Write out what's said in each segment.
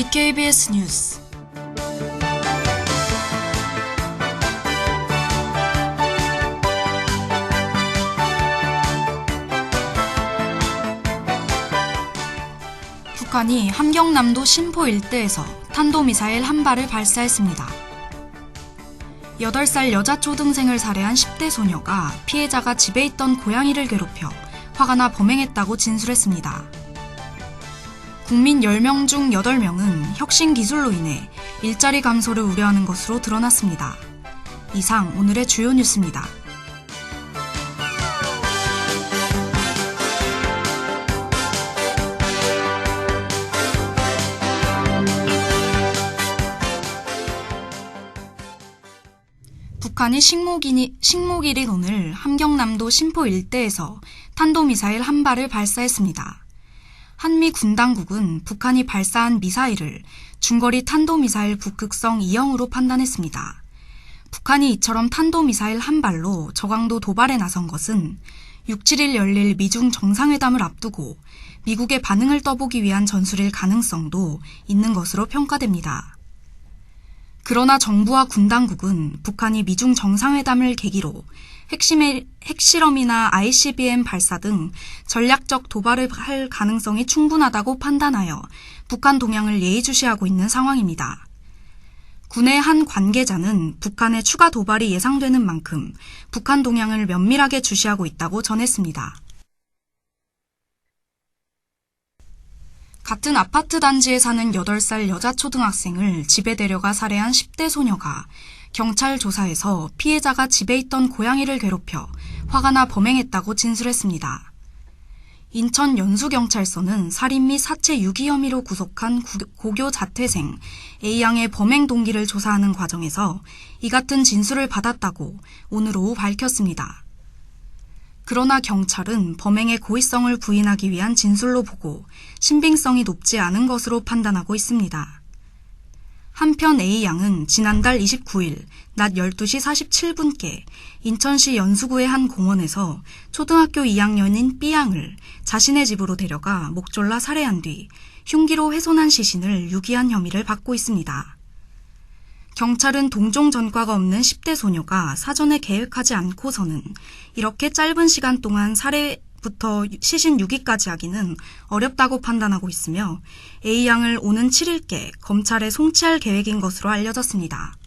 DKBS 뉴스 북한이 함경남도 신포 일대에서 탄도미사일 한 발을 발사했습니다. 8살 여자 초등생을 살해한 10대 소녀가 피해자가 집에 있던 고양이를 괴롭혀 화가 나 범행했다고 진술했습니다. 국민 10명 중 8명은 혁신 기술로 인해 일자리 감소를 우려하는 것으로 드러났습니다. 이상 오늘의 주요 뉴스입니다. 북한이 식목일인 오늘 함경남도 신포 일대에서 탄도미사일 한 발을 발사했습니다. 한미 군 당국은 북한이 발사한 미사일을 중거리 탄도미사일 북극성 2형으로 판단했습니다. 북한이 이처럼 탄도미사일 한 발로 저강도 도발에 나선 것은 6, 7일 열릴 미중 정상회담을 앞두고 미국의 반응을 떠보기 위한 전술일 가능성도 있는 것으로 평가됩니다. 그러나 정부와 군 당국은 북한이 미중 정상회담을 계기로 핵실험이나 ICBM 발사 등 전략적 도발을 할 가능성이 충분하다고 판단하여 북한 동향을 예의주시하고 있는 상황입니다. 군의 한 관계자는 북한의 추가 도발이 예상되는 만큼 북한 동향을 면밀하게 주시하고 있다고 전했습니다. 같은 아파트 단지에 사는 8살 여자 초등학생을 집에 데려가 살해한 10대 소녀가 경찰 조사에서 피해자가 집에 있던 고양이를 괴롭혀 화가 나 범행했다고 진술했습니다. 인천 연수경찰서는 살인 및 사체 유기 혐의로 구속한 고교 자퇴생 A양의 범행 동기를 조사하는 과정에서 이 같은 진술을 받았다고 오늘 오후 밝혔습니다. 그러나 경찰은 범행의 고의성을 부인하기 위한 진술로 보고 신빙성이 높지 않은 것으로 판단하고 있습니다. 한편 A양은 지난달 29일 낮 12시 47분께 인천시 연수구의 한 공원에서 초등학교 2학년인 B양을 자신의 집으로 데려가 목 졸라 살해한 뒤 흉기로 훼손한 시신을 유기한 혐의를 받고 있습니다. 경찰은 동종 전과가 없는 10대 소녀가 사전에 계획하지 않고서는 이렇게 짧은 시간 동안 살해부터 시신 유기까지 하기는 어렵다고 판단하고 있으며 A양을 오는 7일께 검찰에 송치할 계획인 것으로 알려졌습니다.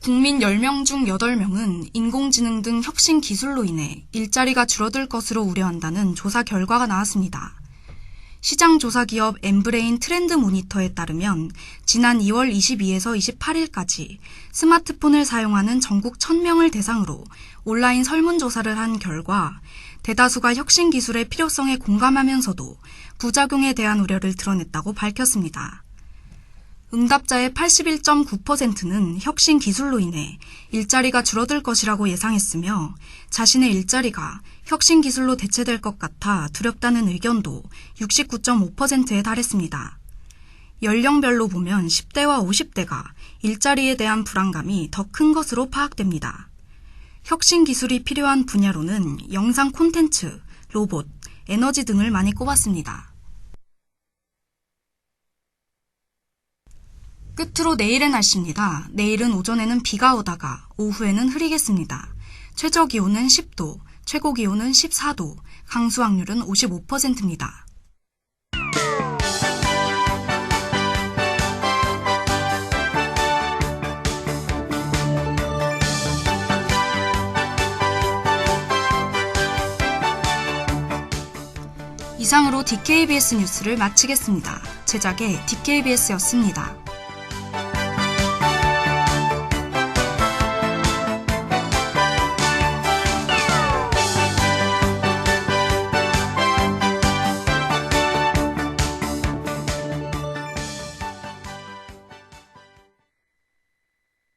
국민 10명 중 8명은 인공지능 등 혁신 기술로 인해 일자리가 줄어들 것으로 우려한다는 조사 결과가 나왔습니다. 시장조사기업 엠브레인 트렌드 모니터에 따르면 지난 2월 22에서 28일까지 스마트폰을 사용하는 전국 1000명을 대상으로 온라인 설문조사를 한 결과 대다수가 혁신 기술의 필요성에 공감하면서도 부작용에 대한 우려를 드러냈다고 밝혔습니다. 응답자의 81.9%는 혁신 기술로 인해 일자리가 줄어들 것이라고 예상했으며 자신의 일자리가 혁신 기술로 대체될 것 같아 두렵다는 의견도 69.5%에 달했습니다. 연령별로 보면 10대와 50대가 일자리에 대한 불안감이 더 큰 것으로 파악됩니다. 혁신 기술이 필요한 분야로는 영상 콘텐츠, 로봇, 에너지 등을 많이 꼽았습니다. 끝으로 내일의 날씨입니다. 내일은 오전에는 비가 오다가 오후에는 흐리겠습니다. 최저 기온은 10도, 최고 기온은 14도, 강수 확률은 55%입니다. 이상으로 DKBS 뉴스를 마치겠습니다. 제작의 DKBS였습니다.